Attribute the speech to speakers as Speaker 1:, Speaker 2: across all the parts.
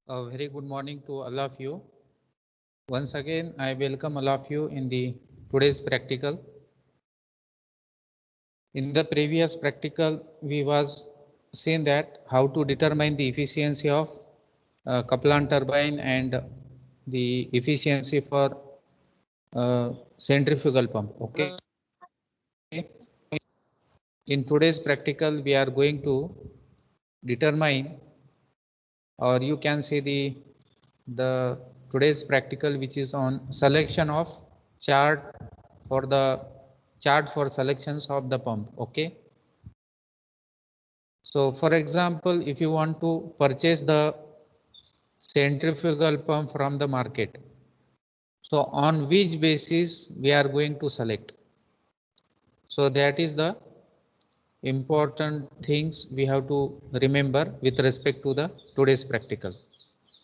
Speaker 1: A very good morning to all of you. Once again, I welcome all of you in the today's practical. In the previous practical, we was seen that how to determine the efficiency of Kaplan turbine and the efficiency for centrifugal pump. Okay. In today's practical, we are going to determine, or you can say the today's practical which is on selection of chart for the chart for selections of the pump. Okay, so for example, if you want to purchase the centrifugal pump from the market, so on which basis we are going to select, so that is the important things we have to remember with respect to the today's practical.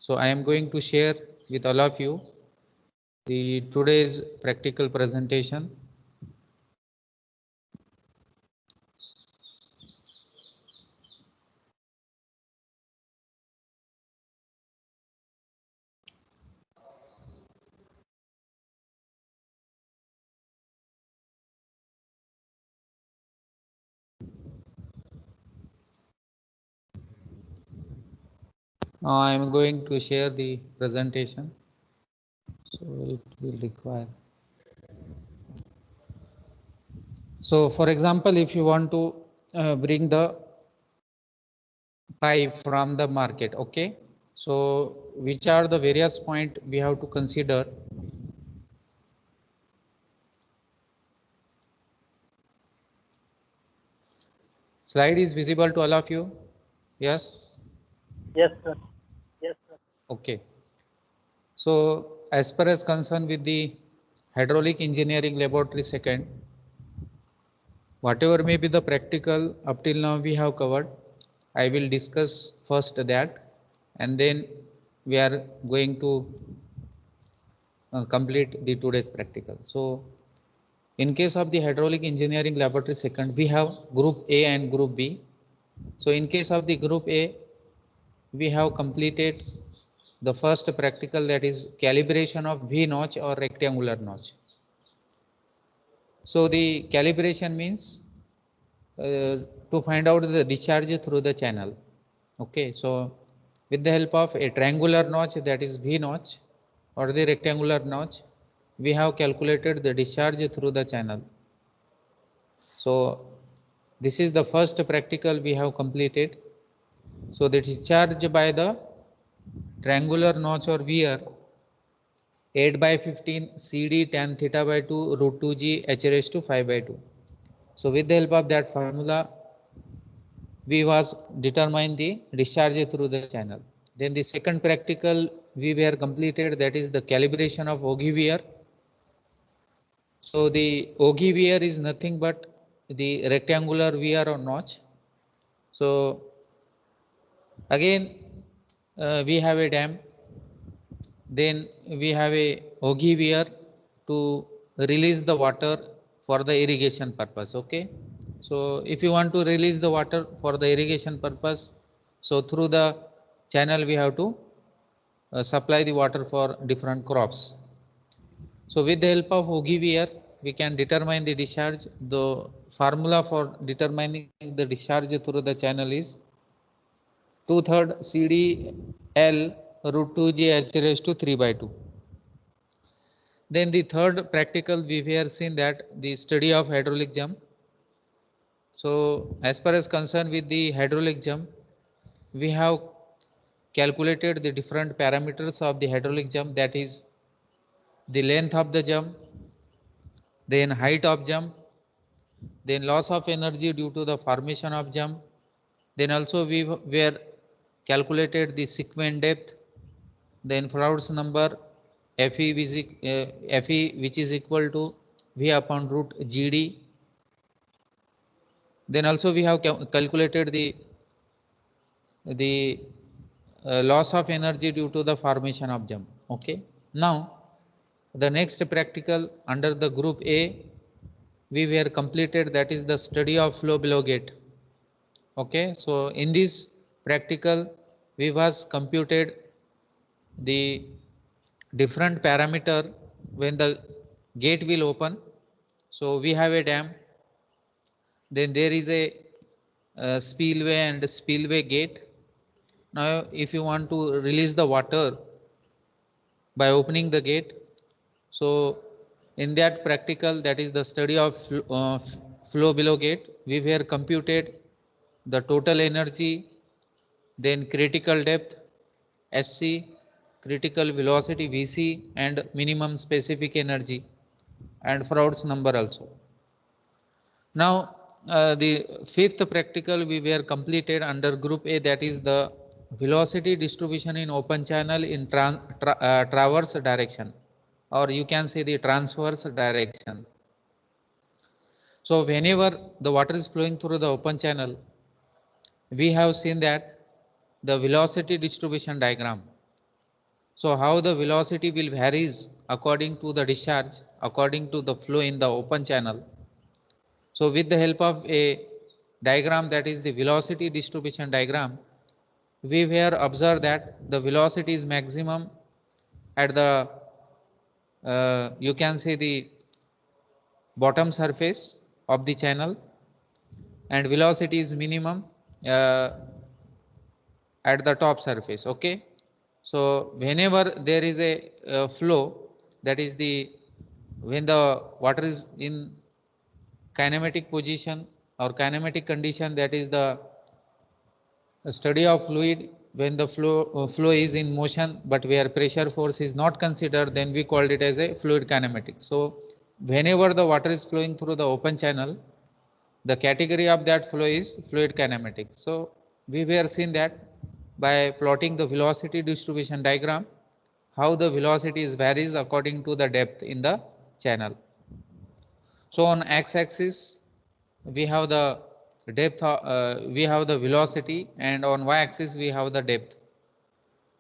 Speaker 1: So I am going to share with all of you the today's practical presentation. I am going to share the presentation, so it will require. So for example, if you want to bring the pipe from the market, okay, so which are the various point we have to consider. Slide is visible to all of you? Yes?
Speaker 2: Yes, sir.
Speaker 1: Okay. So as far as concerned with the hydraulic engineering laboratory second, whatever may be the practical up till now we have covered, I will discuss first that, and then we are going to complete the today's practical. So in case of the hydraulic engineering laboratory second, we have group A and group B. So in case of the group A, we have completed the first practical, that is calibration of V notch or rectangular notch. So the calibration means to find out the discharge through the channel. Okay, so with the help of a triangular notch, that is V notch, or the rectangular notch, we have calculated the discharge through the channel. So this is the first practical we have completed. So the discharge by the triangular notch or weir 8 by 15 CD tan theta by 2 root 2 G H raised to 5 by 2. So with the help of that formula, we was determine the discharge through the channel. Then the second practical we were completed, that is the calibration of ogilvy. So the ogilvy is nothing but the rectangular weir or notch. So again we have a dam, then we have a ogilvy to release the water for the irrigation purpose. Okay, so if you want to release the water for the irrigation purpose, so through the channel we have to supply the water for different crops. So with the help of ogilvy, we can determine the discharge. The formula for determining the discharge through the channel is 2/3 CD L root 2 G H raised to 3 by 2. Then the third practical we have seen that the study of hydraulic jump. So as far as concerned with the hydraulic jump, we have calculated the different parameters of the hydraulic jump, that is the length of the jump, then height of jump, then loss of energy due to the formation of jump, then also we were calculated the sequence depth, then Froude's number Fe which is equal to V upon root GD. Then also we have calculated the loss of energy due to the formation of jump. Okay, now the next practical under the group A we were completed, that is the study of flow below gate. Okay, so in this practical we was computed the different parameter when the gate will open. So we have a dam, then there is a spillway and spillway gate. Now if you want to release the water by opening the gate, so in that practical, that is the study of flow below gate, we were computed the total energy, then critical depth SC, critical velocity VC, and minimum specific energy and Froude's number also. Now the fifth practical we were completed under group A, that is the velocity distribution in open channel in traverse direction, or you can say the transverse direction. So whenever the water is flowing through the open channel, we have seen that the velocity distribution diagram. So how the velocity will varies according to the discharge, according to the flow in the open channel. So with the help of a diagram, that is the velocity distribution diagram, we were observed that the velocity is maximum at the you can say the bottom surface of the channel, and velocity is minimum at the top surface. Okay, so whenever there is a flow, that is the when the water is in kinematic position or kinematic condition, that is the study of fluid when the flow is in motion, but where pressure force is not considered, then we called it as a fluid kinematics. So whenever the water is flowing through the open channel, the category of that flow is fluid kinematics. So we were seen that by plotting the velocity distribution diagram, how the velocities varies according to the depth in the channel. So on x-axis we have the depth, we have the velocity, and on y-axis we have the depth.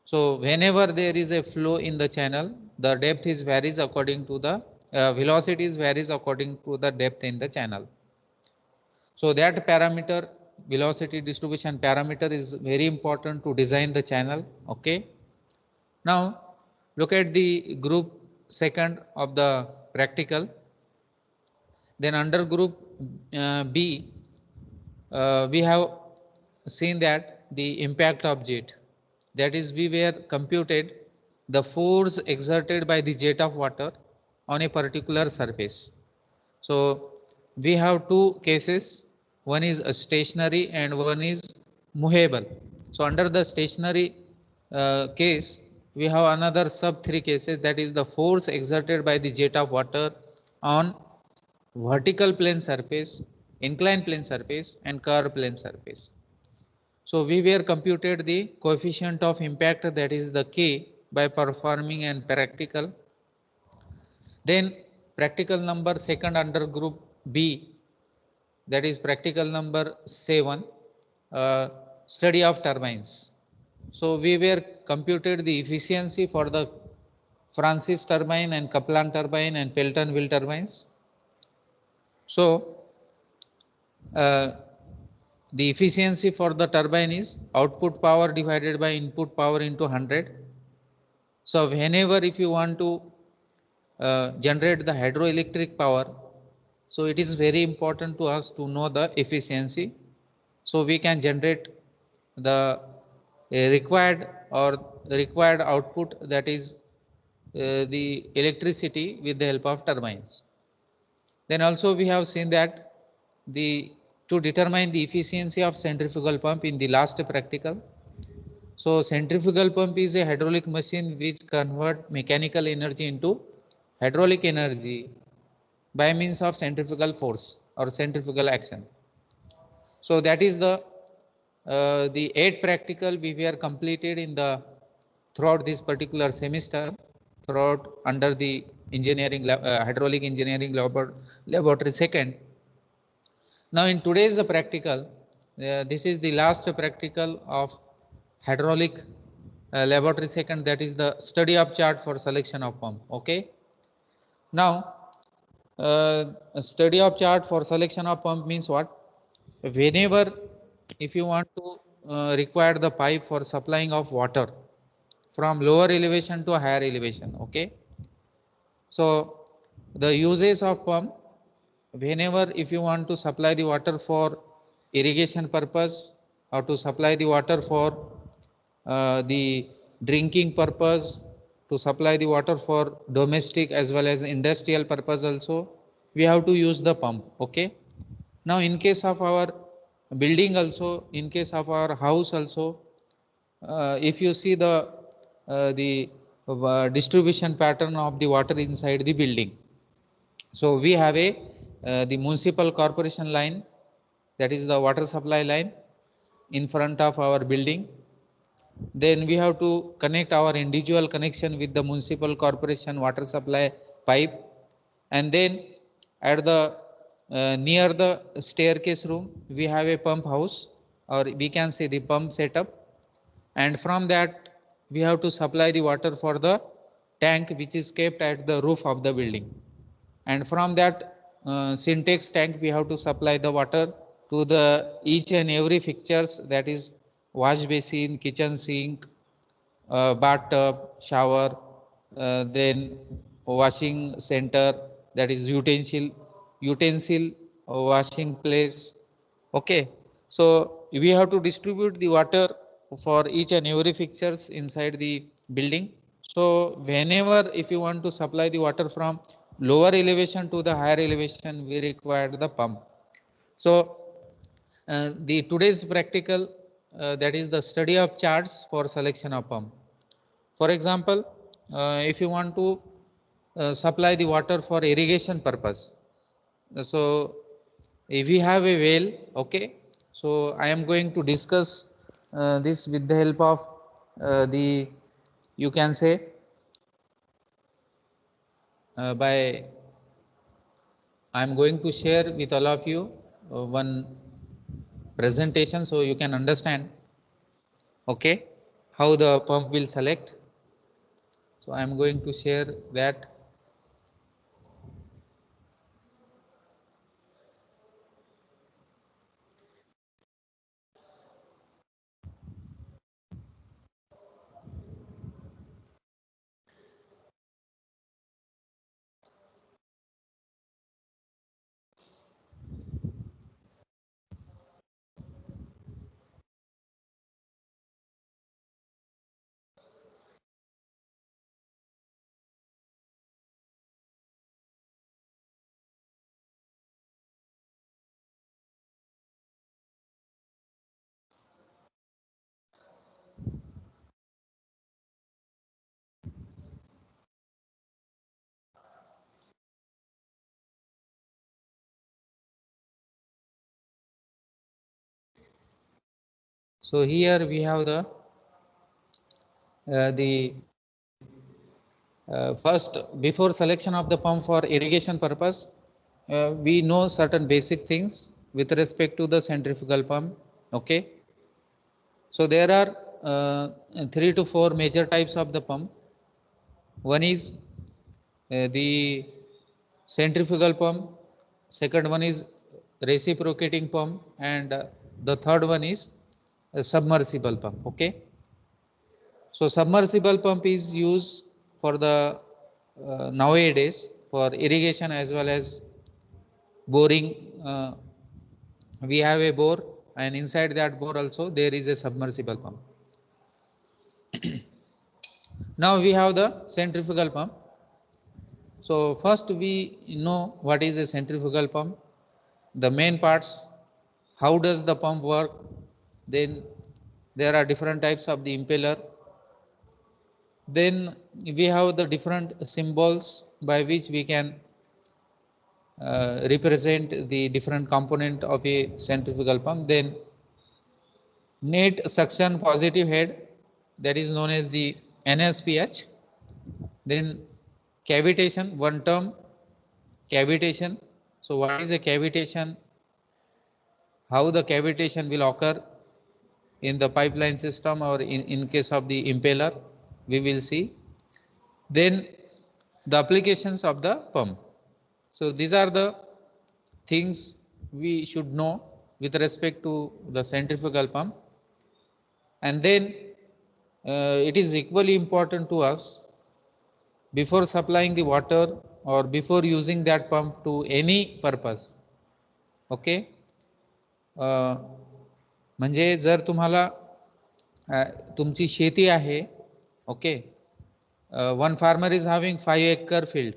Speaker 1: So whenever there is a flow in the channel, the depth is varies according to the velocities varies according to the depth in the channel. So that parameter, velocity distribution parameter, is very important to design the channel. Okay. Now look at the group second of the practical. Then under group B, we have seen that the impact of jet, that is we were computed the force exerted by the jet of water on a particular surface. So we have two cases, one is stationary and one is movable. So under the stationary case, we have another sub three cases, that is the force exerted by the jet of water on vertical plane surface, inclined plane surface, and curved plane surface. So we were computed the coefficient of impact, that is the K, by performing an practical. Then practical number second under group B, that is practical number 7, study of turbines. So we were computed the efficiency for the Francis turbine and Kaplan turbine and Pelton wheel turbines. So the efficiency for the turbine is output power divided by input power into 100. So whenever if you want to generate the hydroelectric power, so it is very important to us to know the efficiency. So we can generate the required output, that is the electricity, with the help of turbines. Then also we have seen that to determine the efficiency of centrifugal pump in the last practical. So centrifugal pump is a hydraulic machine which convert mechanical energy into hydraulic energy by means of centrifugal force or centrifugal action. So that is the 8 practical we were completed in the throughout this particular semester, throughout under the engineering hydraulic engineering laboratory second. Now in today's practical, this is the last practical of hydraulic laboratory second, that is the study of chart for selection of pump. Okay. Now study of chart for selection of pump means what? Whenever if you want to require the pipe for supplying of water from lower elevation to a higher elevation. Okay. So the uses of pump, whenever if you want to supply the water for irrigation purpose or to supply the water for the drinking purpose, to supply the water for domestic as well as industrial purpose also, we have to use the pump. Okay. Now in case of our building also, in case of our house also, if you see the distribution pattern of the water inside the building, so we have a the municipal corporation line, that is the water supply line in front of our building. Then we have to connect our individual connection with the municipal corporation water supply pipe, and then at the near the staircase room we have a pump house, or we can say the pump setup, and from that we have to supply the water for the tank which is kept at the roof of the building, and from that syntax tank we have to supply the water to the each and every fixtures, that is wash basin, kitchen sink, bathtub, shower, then washing center, that is utensil washing place. Okay. So we have to distribute the water for each and every fixtures inside the building. So whenever if you want to supply the water from lower elevation to the higher elevation, we require the pump. So the today's practical, that is the study of charts for selection of pump. For example, if you want to supply the water for irrigation purpose, so if we have a well, okay, so I am going to discuss this with the help of the, you can say, by I am going to share with all of you one presentation so you can understand, okay, how the pump will select. So I am going to share that. So here we have the first, before selection of the pump for irrigation purpose, we know certain basic things with respect to the centrifugal pump. Okay. So there are 3 to 4 major types of the pump. One is the centrifugal pump, second one is reciprocating pump, and the third one is a submersible pump. Okay. So submersible pump is used for the nowadays for irrigation as well as boring. We have a bore, and inside that bore also there is a submersible pump. Now we have the centrifugal pump. So first we know what is a centrifugal pump, the main parts, how does the pump work, then there are different types of the impeller, then we have the different symbols by which we can represent the different component of a centrifugal pump. Then net suction positive head, that is known as the NSPH. Then cavitation, one term, cavitation. So what is a cavitation? How the cavitation will occur in the pipeline system or in case of the impeller, we will see. Then the applications of the pump. So these are the things we should know with respect to the centrifugal pump. And then it is equally important to us before supplying the water or before using that pump to any purpose. Okay, म्हणजे जर तुम्हाला तुमची शेती आहे, okay, one farmer is having 5 acre field,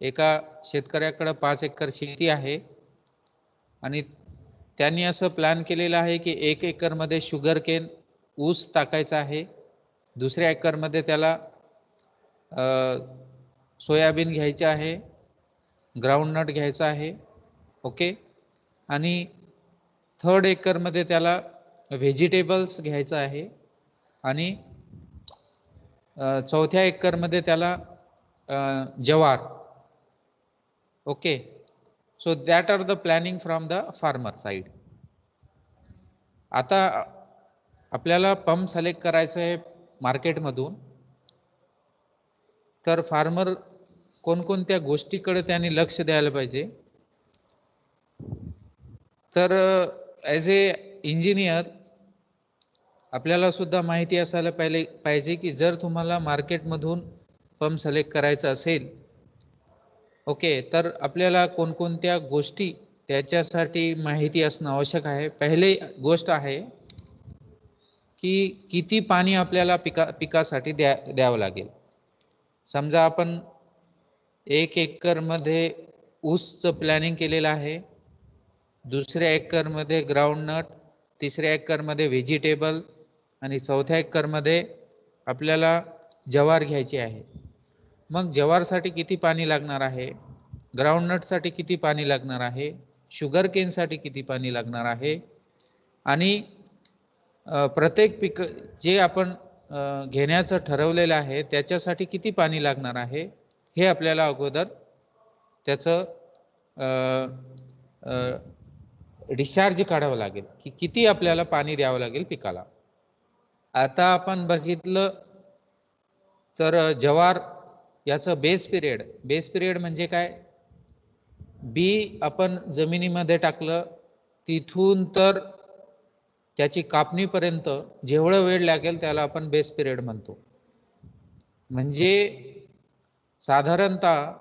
Speaker 1: एका शेतकऱ्याकडे 5 एकर शेती आहे आणि त्यांनी असं प्लॅन केलेलं आहे की 1 एकरमध्ये शुगर केन ऊस टाकायचा आहे, दुसऱ्या एकरमध्ये त्याला सोयाबीन घ्यायचं आहे, ग्राउंडनट घ्यायचा आहे, ओके, आणि थर्ड एकरमध्ये त्याला व्हेजिटेबल्स घ्यायचं आहे आणि चौथ्या एकरमध्ये त्याला जवार. Okay, so that are the planning from the farmer side. आता आपल्याला पंप सिलेक्ट करायचं आहे मार्केटमधून, तर फार्मर कोणकोणत्या गोष्टीकडे त्यांनी लक्ष द्यायला पाहिजे. तर ॲज ए इंजिनियर आपल्याला सुद्धा माहिती असायला पाहिजे की जर तुम्हाला मार्केटमधून पंप सिलेक्ट करायचा असेल, ओके, तर आपल्याला कोणकोणत्या गोष्टी त्याच्यासाठी माहिती असणं आवश्यक आहे. पहिली गोष्ट आहे की किती पाणी आपल्याला पिकासाठी द्यावं लागेल. समजा आपण 1 एकरमध्ये ऊसचं प्लॅनिंग केलेलं आहे, दुसऱ्या एकरमध्ये ग्राउंडनट, तिसऱ्या एकरमध्ये व्हेजिटेबल आणि चौथ्या एकरमध्ये आपल्याला जवार घ्यायची आहे. मग जवारसाठी किती पाणी लागणार आहे, ग्राउंडनटसाठी किती पाणी लागणार आहे, शुगर केनसाठी किती पाणी लागणार आहे आणि प्रत्येक पीक जे आपण घेण्याचं ठरवलेलं आहे त्याच्यासाठी किती पाणी लागणार आहे, हे आपल्याला अगोदर त्याचं डिस्चार्ज काढावं लागेल की किती आपल्याला पाणी द्यावं लागेल पिकाला. आता आपण बघितलं तर जवार याचं बेस पिरियड म्हणजे काय, बी आपण जमिनीमध्ये टाकलं तिथून तर त्याची कापणीपर्यंत जेवढा वेळ लागेल त्याला आपण बेस पिरियड म्हणतो. म्हणजे साधारणतः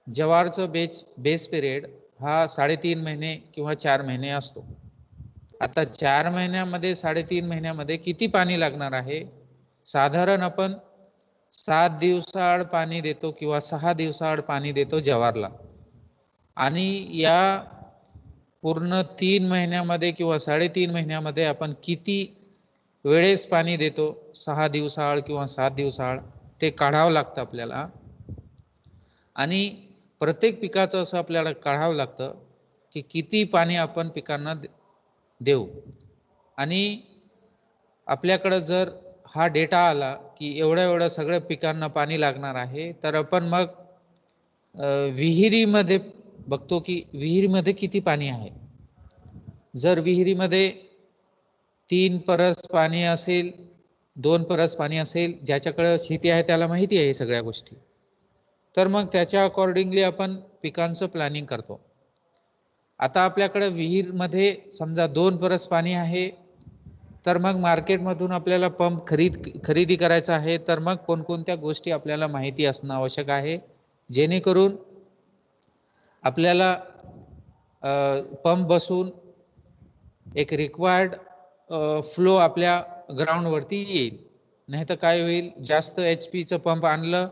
Speaker 1: जवारचं बेस पिरियड हा 3.5 महिने किंवा 4 महिने असतो. आता 4 महिन्यामध्ये 3.5 महिन्यामध्ये किती पाणी लागणार आहे, साधारण आपण 7 दिवसाआड पाणी देतो किंवा 6 दिवसाआड पाणी देतो जवारला, आणि या पूर्ण 3 महिन्यामध्ये किंवा 3.5 महिन्यामध्ये आपण किती वेळेस पाणी देतो, 6 दिवसाआड किंवा 7 दिवसाआड, ते काढावं लागतं आपल्याला. आणि प्रत्येक पिकाचं असं आपल्याला काढावं लागतं की किती पाणी आपण पिकांना देऊ. आणि आपल्याकडं जर हा डेटा आला की एवढ्या सगळ्या पिकांना पाणी लागणार आहे, तर आपण मग विहिरीमध्ये बघतो की विहिरीमध्ये किती पाणी आहे. जर विहिरीमध्ये 3 परस पाणी असेल, 2 परस पाणी असेल, ज्याच्याकडे शेती आहे त्याला माहिती आहे सगळ्या गोष्टी, तर मग त्याच्या अकॉर्डिंगली आपण पिकांचं प्लॅनिंग करतो. आता आपल्याकडे विहीरमध्ये समजा 2 परस पाणी आहे, तर मग मार्केटमधून आपल्याला पंप खरेदी करायचा आहे, तर मग कोणकोणत्या गोष्टी आपल्याला माहिती असणं आवश्यक आहे, जेणेकरून आपल्याला पंप बसून एक रिक्वायर्ड फ्लो आपल्या ग्राउंडवरती येईल. नाही तर काय होईल, जास्त HP पंप आणलं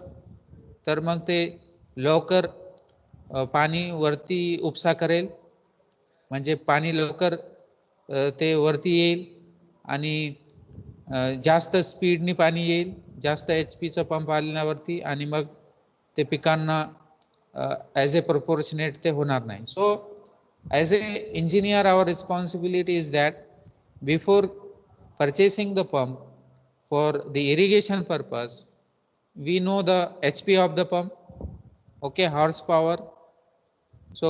Speaker 1: तर मग ते लवकर पाणी वरती उपसा करेल, म्हणजे पाणी लवकर ते वरती येईल आणि जास्त स्पीडनी पाणी येईल, जास्त HP पंप आल्यावरती, आणि मग ते पिकांना ॲज ए प्रपोर्शनेट ते होणार नाही. So as a engineer our responsibility is that before purchasing the pump for the irrigation purpose, we know the HP of the pump, okay, horsepower. So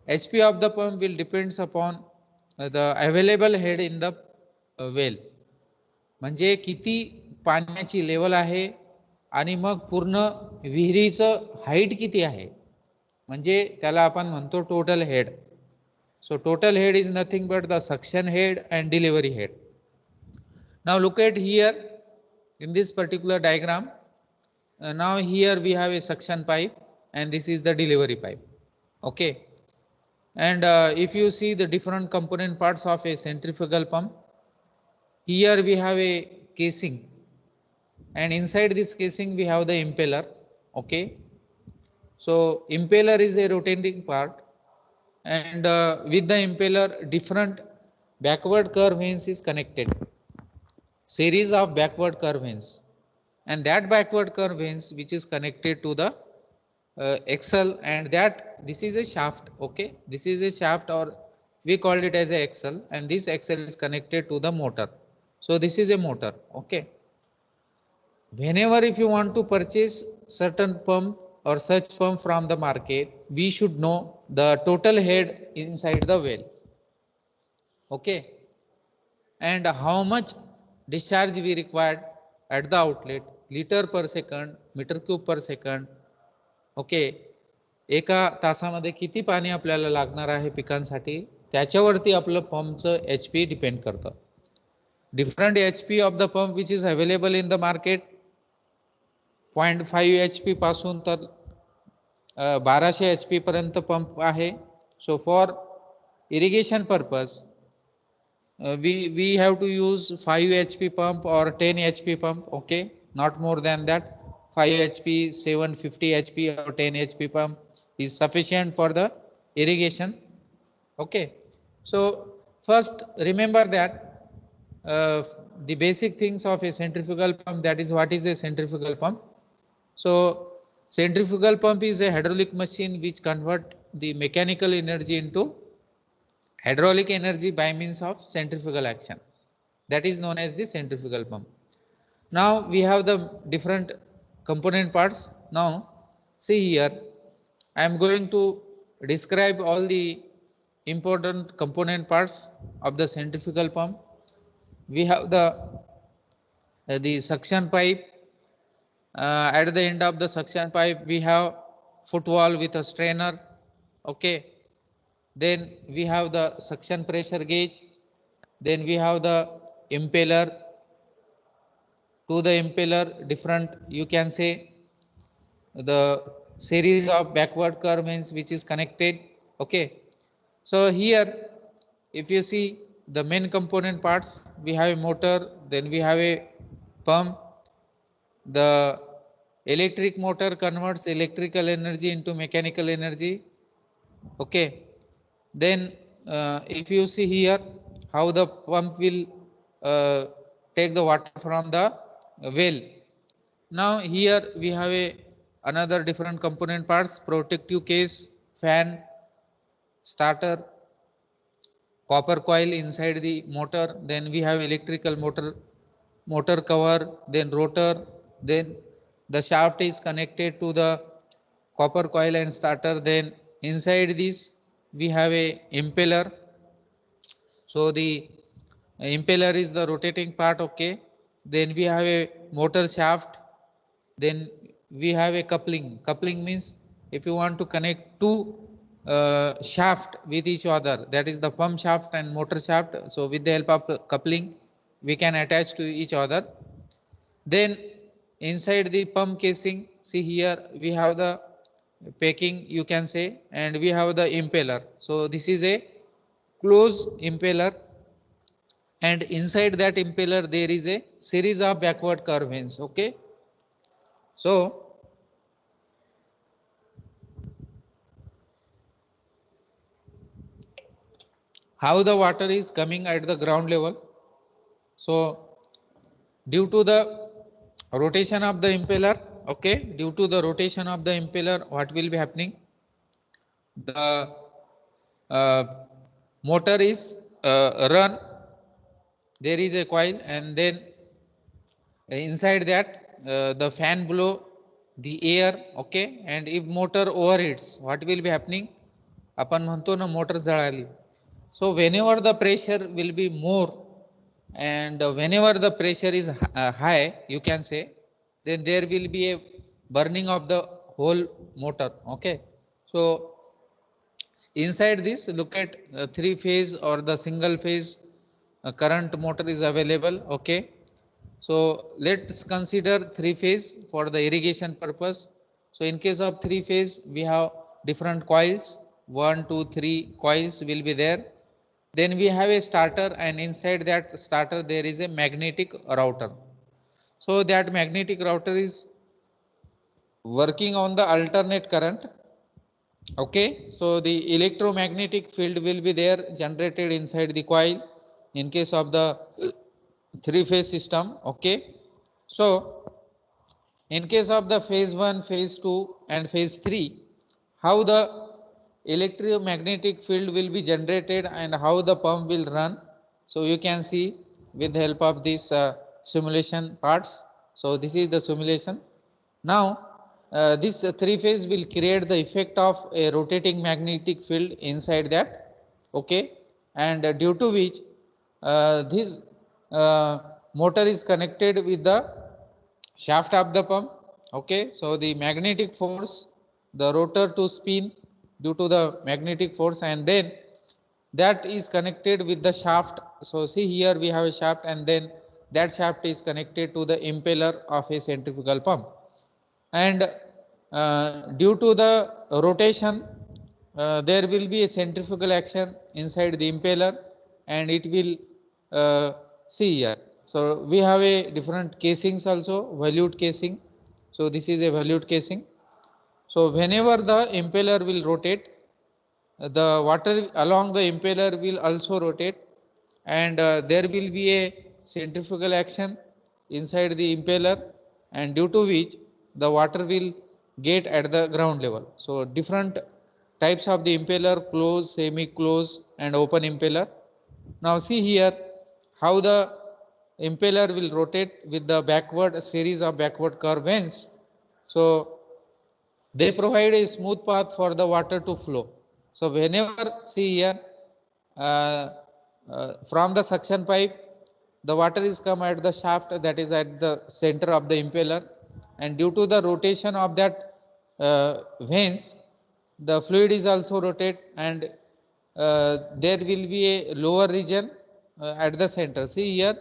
Speaker 1: HP of the pump will depends upon the available head in the well, म्हणजे किती पाण्याची level आहे आणि मग पूर्ण विहिरीचं height किती आहे, म्हणजे त्याला आपण म्हणतो total head. So total head is nothing but the suction head and delivery head. Now look at here, In this particular diagram, now here we have a suction pipe and this is the delivery pipe. Okay, and if you see the different component parts of a centrifugal pump, here we have a casing, and inside this casing we have the impeller. Okay, so impeller is a rotating part, and with the impeller different backward curve vanes is connected, series of backward curve vanes, and that backward curve vanes which is connected to the axle, and that this is a shaft. Okay, this is a shaft, or we call it as a axle, and this axle is connected to the motor. So this is a motor. Okay, whenever if you want to purchase certain pump or such pump from the market, we should know the total head inside the well. Okay, and how much discharge we required at the outlet, liter per second, meter cube per second. Okay, एका तासामध्ये किती पाणी आपल्याला लागणार आहे पिकांसाठी, त्याच्यावरती आपलं पंपचं एच पी डिपेंड करतं. Different H P of the pump which is available in the market, 0.5 H P पासून तर 1200 एच पी पर्यंत पंप आहे. So for irrigation purpose we have to use 5 HP pump or 10 HP pump. Okay, not more than that. 5 HP, 750 HP or 10 HP pump is sufficient for the irrigation. Okay, so first remember that the basic things of a centrifugal pump, that is what is a centrifugal pump. So centrifugal pump is a hydraulic machine which convert the mechanical energy into hydraulic energy by means of centrifugal action. That is known as the centrifugal pump. Now we have the different component parts. Now see here, I am going to describe all the important component parts of the centrifugal pump. We have the suction pipe. At the end of the suction pipe we have footwall with a strainer. Okay, then we have the suction pressure gauge, then we have the impeller. To the impeller different, you can say, the series of backward curve vanes which is connected. Okay, so here if you see the main component parts, we have a motor, then we have a pump. The electric motor converts electrical energy into mechanical energy. Okay, then if you see here how the pump will take the water from the well. Now here we have another different component parts: protective case, fan, starter, copper coil inside the motor, then we have electrical motor cover, then rotor, then the shaft is connected to the copper coil and starter. Then inside this we have a impeller. So the impeller is the rotating part. Okay, then we have a motor shaft, then we have a coupling means if you want to connect two shaft with each other, that is the pump shaft and motor shaft, so with the help of coupling we can attach to each other. Then inside the pump casing, see here we have the packing, you can say, and we have the impeller. So this is a closed impeller, and inside that impeller there is a series of backward curve vanes. Okay, so how the water is coming at the ground level. So due to the rotation of the impeller, okay, due to the rotation of the impeller, what will be happening? The motor is run, there is a coil, and then inside that the fan blow the air. Okay, and if motor overheats, what will be happening? आपण म्हणतो ना motor जळाली. So whenever the pressure will be more and whenever the pressure is high, you can say, then there will be a burning of the whole motor. Okay, so inside this, look at 3-phase or the single phase current motor is available. Okay, So let's consider three phase for the irrigation purpose. So in case of three phase, we have different coils, 1, 2, 3 coils will be there. Then we have a starter, and inside that starter there is a magnetic router. So that magnetic router is working on the alternate current. Okay, so the electromagnetic field will be there generated inside the coil in case of the three phase system. Okay, so in case of the phase 1, phase 2 and phase 3, how the electromagnetic field will be generated and how the pump will run. So you can see with the help of these simulation parts. So this is the simulation. Now this three phase will create the effect of a rotating magnetic field inside that. Okay, and due to which this uh, motor is connected with the shaft of the pump. Okay, so the magnetic force the rotor to spin due to the magnetic force, and then that is connected with the shaft. So see here we have a shaft, and then that shaft is connected to the impeller of a centrifugal pump, and due to the rotation there will be a centrifugal action inside the impeller, and it will see here. So we have a different casings also, volute casing. So this is a volute casing. So whenever the impeller will rotate, the water along the impeller will also rotate, and there will be a centrifugal action inside the impeller, and due to which the water will get at the ground level. So different types of the impeller: closed, semi closed and open impeller. Now see here how the impeller will rotate with the backward series of backward curve vanes. So they provide a smooth path for the water to flow. So whenever see here from the suction pipe, the water is come at the shaft that is at the center of the impeller, and due to the rotation of that vanes, the fluid is also rotate, and there will be a lower region at the center. See here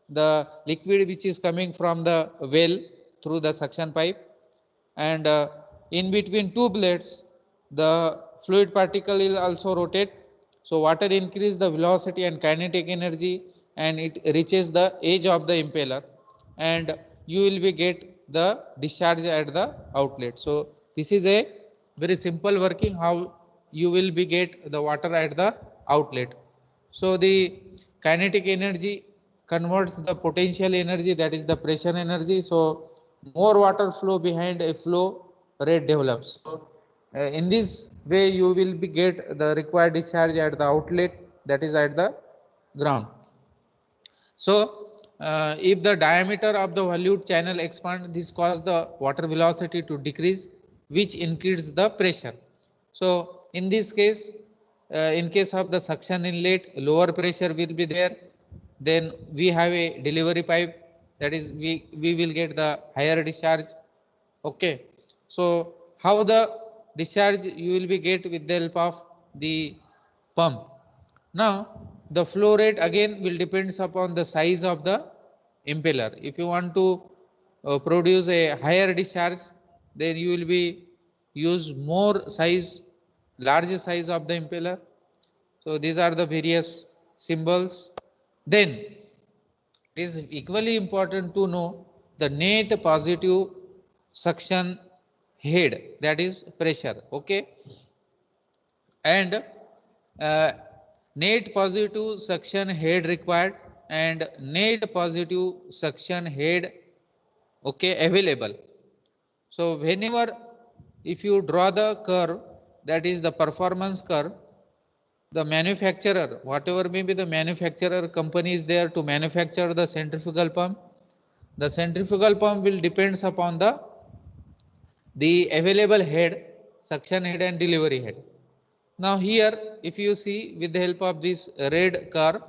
Speaker 1: the liquid which is coming from the well through the suction pipe, and in between two blades the fluid particle will also rotate. So water increase the velocity and kinetic energy, and it reaches the edge of the impeller, and you will be get the discharge at the outlet. So this is a very simple working how you will be get the water at the outlet. So the kinetic energy converts the potential energy, that is the pressure energy. So more water flow behind a flow rate develops. So in this way you will be get the required discharge at the outlet, that is at the ground. So if the diameter of the volute channel expand, this cause the water velocity to decrease, which increases the pressure. So in this case, in case of the suction inlet, lower pressure will be there. Then we have a delivery pipe, that is we will get the higher discharge. Okay, so how the discharge you will be get with the help of the pump. Now the flow rate again will depends upon the size of the impeller. If you want to produce a higher discharge, then you will be use more size, large size of the impeller. So these are the various symbols. Then it is equally important to know the net positive suction head, that is pressure. Okay, and uh, net positive suction head required, and net positive suction head, okay, available. So whenever if you draw the curve, that is the performance curve, the manufacturer, whatever may be the manufacturer company is there to manufacture the centrifugal pump, the centrifugal pump will depends upon the available head, suction head and delivery head. Now here if you see with the help of this red curve,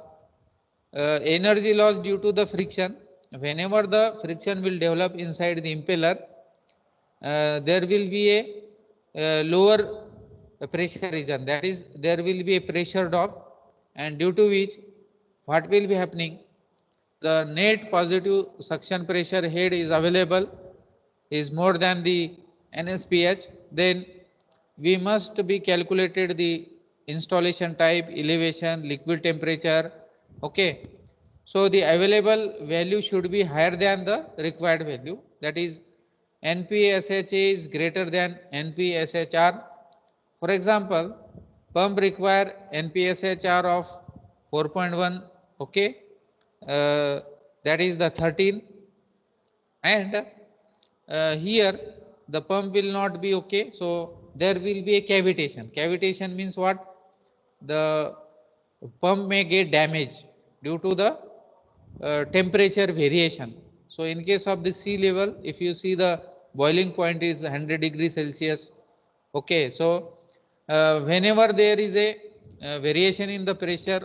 Speaker 1: energy loss due to the friction, whenever the friction will develop inside the impeller, there will be a lower pressure region, that is there will be a pressure drop, and due to which what will be happening, the net positive suction pressure head is available is more than the NSPH, then we must be calculated the installation type, elevation, liquid temperature. Okay, so the available value should be higher than the required value, that is NPSH is greater than NPSHR. For example, pump require NPSHR of 4.1, okay, that is the 13, and here the pump will not be okay, so there will be a cavitation. Cavitation means what? The pump may get damaged due to the temperature variation. So in case of the sea level, if you see the boiling point is 100 degrees Celsius, okay, so whenever there is a variation in the pressure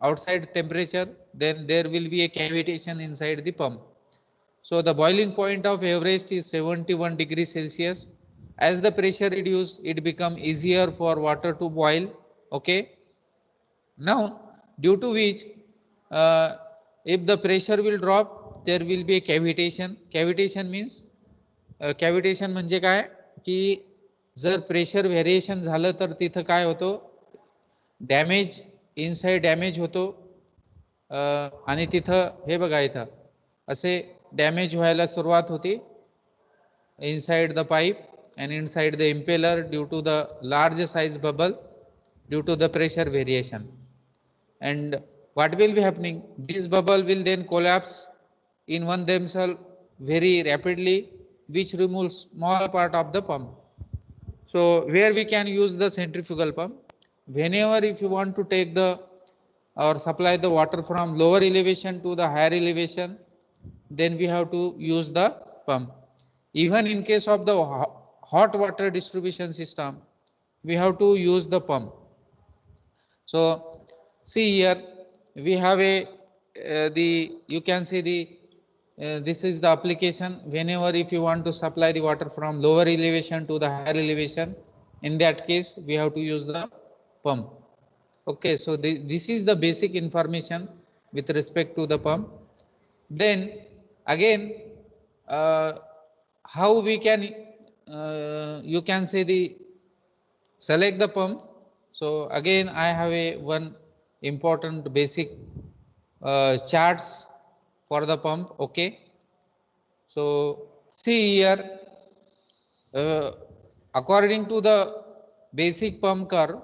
Speaker 1: outside temperature, then there will be a cavitation inside the pump. So the boiling point of Everest is 71 degrees Celsius. As the pressure reduces, it becomes easier for water to boil. Okay. Now, due to which, uh, if the pressure will drop, there will be a cavitation. Cavitation means cavitation म्हणजे काय की जर pressure variation झालं तर तिथं काय होतं, damage inside damage होतो आणि तिथं हे बघा इथं असे डॅमेज व्हायला सुरुवात होती inside the pipe and inside the impeller due to the large size bubble due to the pressure variation. And what will be happening, this bubble will then collapse in one themselves very rapidly, which removes small part of the pump. So where we can use the centrifugal pump, whenever if you want to take the or supply the water from lower elevation to the higher elevation, then we have to use the pump. Even in case of the hot water distribution system, we have to use the pump. So see here we have a the you can see the this is the application. Whenever if you want to supply the water from lower elevation to the higher elevation, in that case we have to use the pump. Okay, so this is the basic information with respect to the pump. Then again, uh, how we can you can say the select the pump. So again I have a one important basic charts for the pump. Okay, so see here uh, according to the basic pump curve,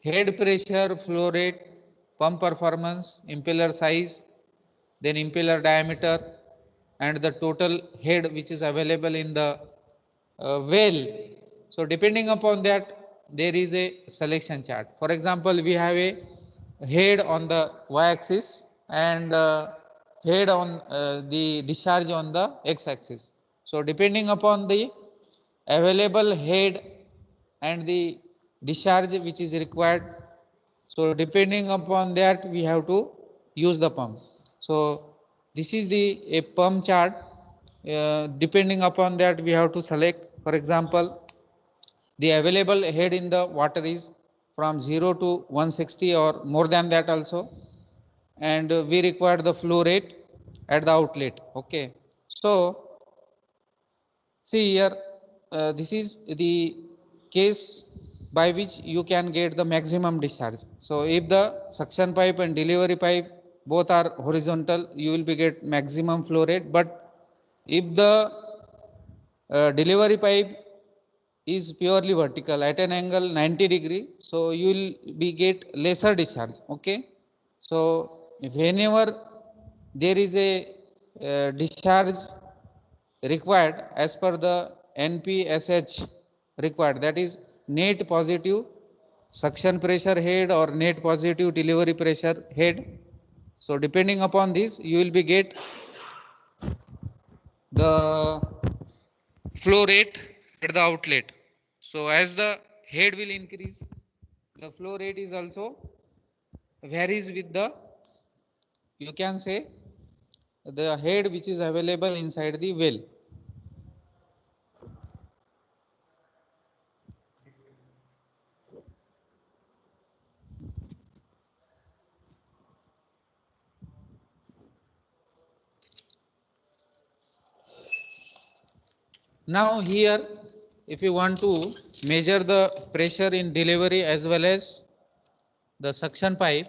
Speaker 1: head pressure, flow rate, pump performance, impeller size, then impeller diameter, and the total head which is available in the well. So depending upon that, there is a selection chart. For example, we have a head on the y-axis and head on the discharge on the x-axis. So depending upon the available head and the discharge which is required, so depending upon that we have to use the pump. So this is the a pump chart. Depending upon that we have to select. For example, the available head in the water is from 0 to 160 or more than that also, and we require the flow rate at the outlet. Okay, so see here this is the case by which you can get the maximum discharge. So if the suction pipe and delivery pipe both are horizontal, you will be get maximum flow rate. But if the delivery pipe is purely vertical at an angle 90 degree, so you will be get lesser discharge. Okay, so whenever there is a discharge required as per the NPSH required, that is net positive suction pressure head or net positive delivery pressure head. So depending upon this you will be get the flow rate at the outlet. So as the head will increase, the flow rate is also varies with the, you can say, the head which is available inside the well. Now here, if you want to measure the pressure in delivery as well as the suction pipe,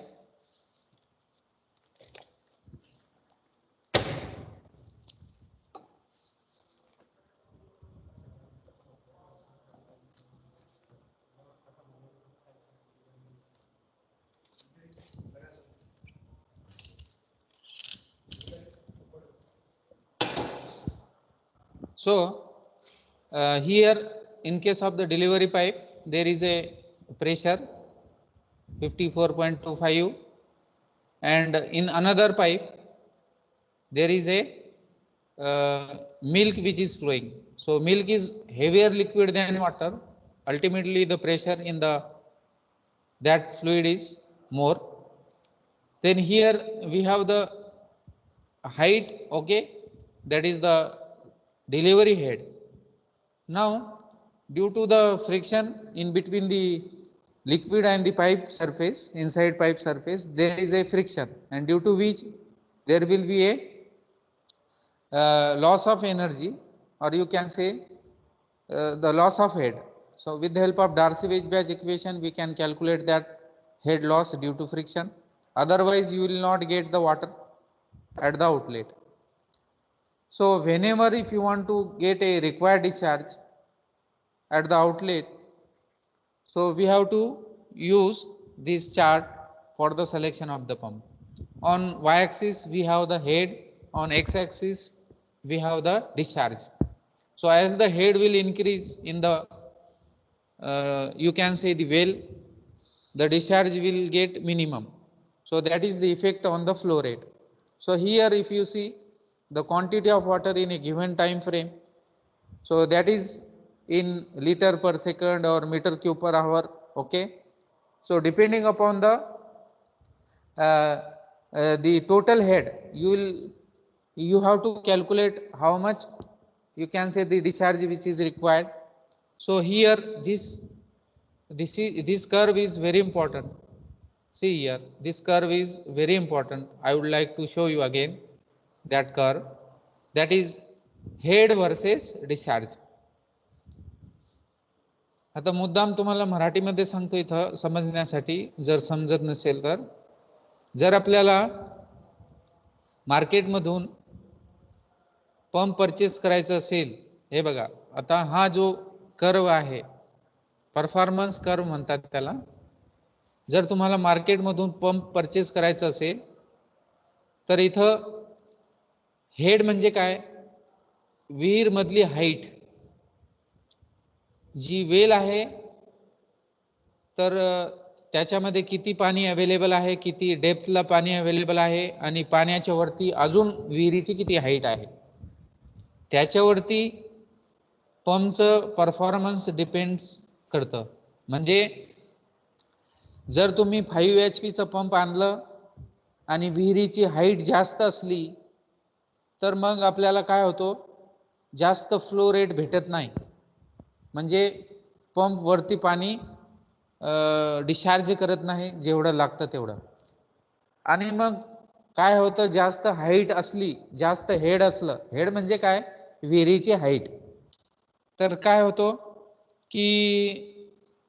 Speaker 1: so here in case of the delivery pipe there is a pressure 54.25, and in another pipe there is a milk which is flowing. So milk is heavier liquid than water. Ultimately the pressure in the that fluid is more. Then here we have the height, okay, that is the delivery head. Now due to the friction in between the liquid and the pipe surface, inside pipe surface there is a friction, and due to which there will be a loss of energy, or you can say the loss of head. So with the help of Darcy-Weisbach equation we can calculate that head loss due to friction. Otherwise you will not get the water at the outlet. So whenever if you want to get a required discharge at the outlet, so we have to use this chart for the selection of the pump. On y-axis we have the head, on x-axis we have the discharge. So as the head will increase in the you can say the well, the discharge will get minimum. So that is the effect on the flow rate. So here if you see the quantity of water in a given time frame, so that is in liter per second or meter cube per hour, okay. So depending upon the total head, you have to calculate how much you can say the discharge which is required. So here this curve is very important. See here, this curve is very important. I would like to show you again that curve, that is head versus discharge. आता मुद्दाम तुम्हाला मराठीमध्ये सांगतो इथं समजण्यासाठी, जर समजत नसेल तर. जर आपल्याला मार्केटमधून पंप परचेस करायचा असेल, हे बघा आता हा जो कर्व आहे परफॉर्मन्स कर्व म्हणतात त्याला. जर तुम्हाला मार्केटमधून पंप परचेस करायचा असेल तर इथं हेड म्हणजे काय, विहीर मधली हाईट, जी वेल आहे तर त्याच्यामध्ये किती पाणी अवेलेबल आहे, किती डेप्थला पाणी अवेलेबल आहे, आणि पाण्याच्या वरती अजून विहिरीची किती हाईट आहे, त्याच्यावरती पंपचं परफॉर्मन्स डिपेंड्स करतं. म्हणजे जर तुम्ही 5 HP चं पंप आणलं आणि विहिरीची हाईट जास्त असली तर मग आपल्याला काय होतो, जास्त फ्लो रेट भेटत नाही, म्हणजे पंप वरती पाणी डिस्चार्ज करत नाही जेवढं लागतं तेवढं. आणि मग काय होतं, जास्त हाईट असली, जास्त हेड असलं, हेड म्हणजे काय, विहिरीची हाईट, तर काय होतं की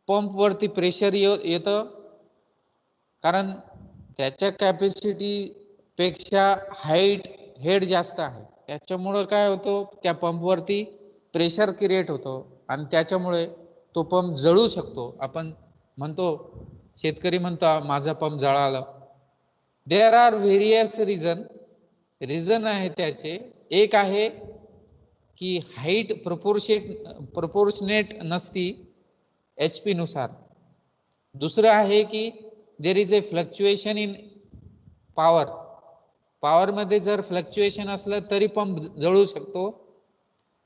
Speaker 1: पंप वरती प्रेशर येतं, कारण त्याच्या कॅपॅसिटी पेक्षा हाईट हेड जास्त आहे. त्याच्यामुळे काय होतं, त्या पंपवरती प्रेशर क्रिएट होतो आणि त्याच्यामुळे तो पंप जळू शकतो. आपण म्हणतो, शेतकरी म्हणतो माझा पंप जळाला. देअर आर व्हेरियस रिझन आहे त्याचे. एक आहे की हाईट प्रोपोर्शनेट नसती HP नुसार. दुसरं आहे की there is a fluctuation in power मध्ये जर फ्लक्च्युएशन असलं तरी पंप जळू शकतो,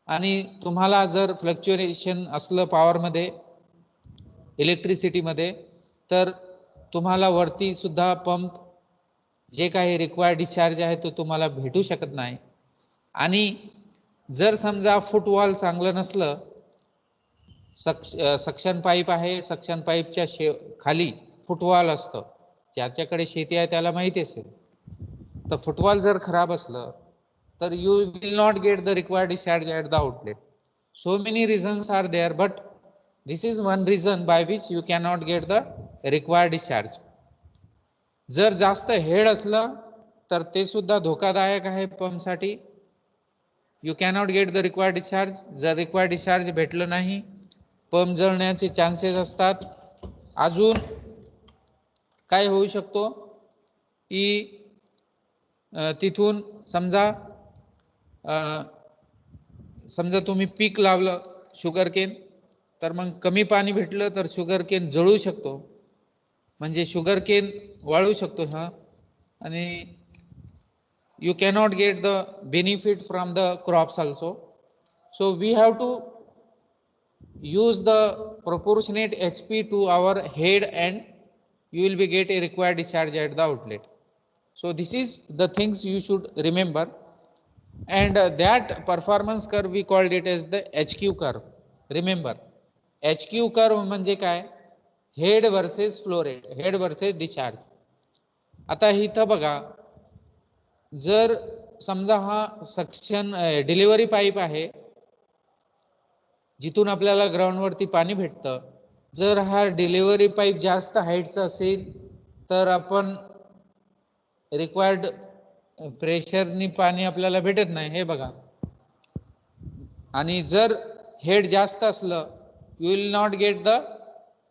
Speaker 1: आणि तुम्हाला जर फ्लक्च्युएशन असलं पॉवर मध्ये, इलेक्ट्रिसिटी मध्ये, तर तुम्हाला वरती सुद्धा पंप जे काही रिक्वायर्ड डिस्चार्ज आहे तो तुम्हाला भेटू शकत नाही. आणि जर समजा फुटवॉल चांगलं नसलं, सक्शन पाईप आहे, सक्शन पाईपच्या खाली फुटवॉल असतं, ज्याच्याकडे शेती आहे त्याला माहिती असेल, तर फुटवॉल जर खराब असलं तर you will not gate the required discharge at the outlet. So many reasons are there, but this is one reason by which you cannot get the required discharge. जर जास्त हेड असलं तर ते सुद्धा धोकादायक आहे पंपसाठी. You cannot get the required discharge. जर रिक्वायर्ड डिस्चार्ज भेटलं नाही, पंप जळण्याचे चान्सेस असतात. अजून काय होऊ शकतो की तिथून समजा तुम्ही पीक लावलं शुगर केन, तर मग कमी पाणी भेटलं तर शुगर केन जळू शकतो, म्हणजे शुगर केन वाळू शकतो हा, आणि you cannot get the benefit from the crops also. So we have to use the proportionate HP to our head and you will be get a required discharge at the outlet. So this is the things you should remember, and that performance curve we called it as the HQ curve. Remember, HQ curve म्हणजे काय? Head versus flow rate, head versus discharge. आता इथं बघा, जर समजा हा suction delivery pipe आहे जिथून आपल्याला ग्राउंडवरती पाणी भेटतं, जर हा डिलिव्हरी पाईप जास्त हाईटचा असेल तर आपण रिक्वायर्ड प्रेशरनी पाणी आपल्याला भेटत नाही, हे बघा. आणि जर हेड जास्त असलं, you will not gate the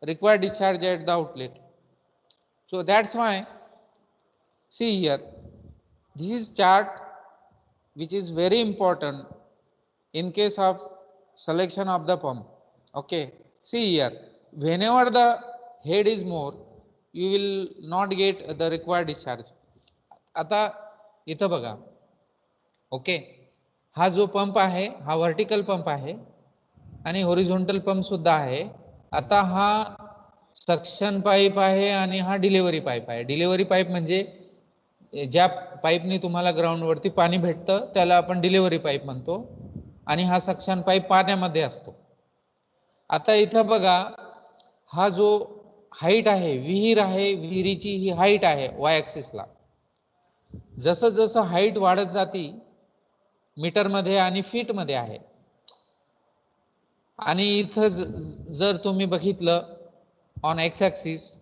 Speaker 1: required discharge at the outlet. So that's why see here, this is chart which is very important in case of selection of the pump. Okay, see here, whenever the head is more, you will not get the required discharge. आता इथं बघा, okay, हा जो pump आहे हा vertical pump आहे आणि horizontal pump सुद्धा आहे. आता हा सक्शन पाईप आहे आणि हा डिलिव्हरी पाईप आहे. डिलिव्हरी पाईप म्हणजे ज्या पाईपने तुम्हाला ग्राउंडवरती पाणी भेटतं त्याला आपण डिलिव्हरी पाईप म्हणतो, आणि हा सक्शन पाईप पाण्यामध्ये असतो. आता इथं बघा, हा जो हाईट आहे, विहीर आहे, विहिरीची ही हाईट आहे वाय ॲक्सिसला. जसं जसं हाईट वाढत जाती मीटरमध्ये आणि फीटमध्ये आहे. आणि इथं जर तुम्ही बघितलं ऑन एक्स ॲक्सिस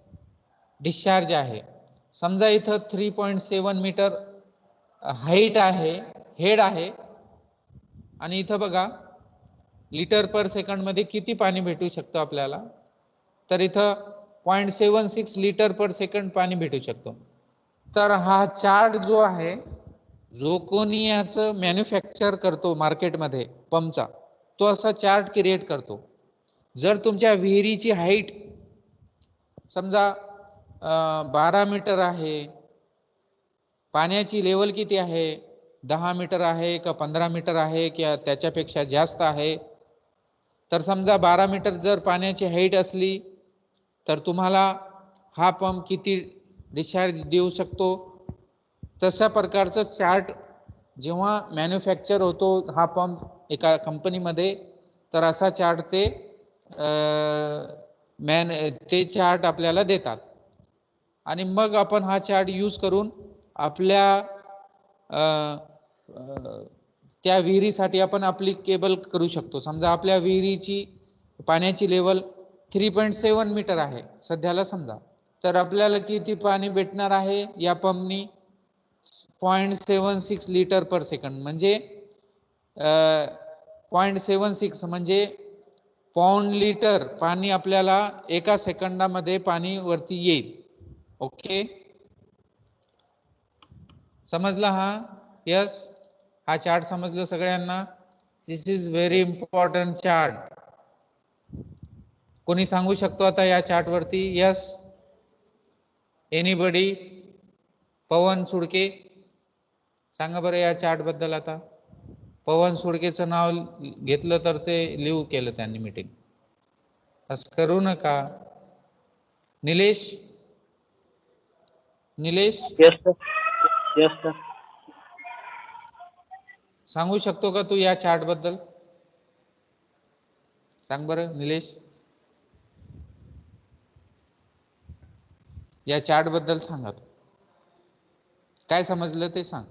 Speaker 1: डिस्चार्ज आहे. समजा इथं 3.7 मीटर हाईट आहे, हेड आहे, आणि इथं बघा लिटर पर सेकंड मध्ये किती पाणी भेटू शकतं आपल्याला, तर इथं 0.76 लिटर पर सेकंड पाणी भेटू शकतो. तर हा चार्ट जो आहे, जो कोणी याचं मॅन्युफॅक्चर करतो मार्केटमध्ये पंपचा, तो असा चार्ट क्रिएट करतो. जर तुमच्या विहिरीची हाईट समजा 12 मीटर आहे, पाण्याची लेवल किती आहे, 10 मीटर आहे का 15 मीटर आहे किंवा त्याच्यापेक्षा जास्त आहे, तर समजा 12 मीटर जर पाण्याची हाईट असली तर तुम्हाला हा पंप किती डिस्चार्ज देऊ शकतो, तशा प्रकारचं चार्ट जेव्हा मॅन्युफॅक्चर होतो हा पंप एका कंपनीमध्ये, तर असा चार्ट ते चार्ट आपल्याला देतात. आणि मग आपण हा चार्ट यूज करून आपल्या त्या विहिरीसाठी आपण ॲप्लिकेबल करू शकतो. समजा आपल्या विहिरीची पाण्याची लेवल 3.7 मीटर आहे सध्याला समजा, तर आपल्याला किती पाणी भेटणार आहे या पंपनी, 0.76 लिटर पर सेकंड, म्हणजे 0.76 म्हणजे पाऊंड लिटर पाणी आपल्याला एका सेकंदामध्ये पाणी वरती येईल. ओके, समजला हा? यस, हा चार्ट समजलं सगळ्यांना? This is very important chart. कोणी सांगू शकतो आता या चार्ट वरती? Yes, anybody? पवन सुडके सांगा बरं या चार्ट बद्दल. आता पवन सुडकेचं नाव घेतलं तर ते लिहू केलं त्यांनी मीटिंग, असं करू नका. Nilesh, Nilesh
Speaker 2: yes sir, yes sir.
Speaker 1: सांगू शकतो का तू या चार्ट बद्दल? सांग बरं निलेश, या चार्ट बद्दल सांगा, काय समजलं ते सांग.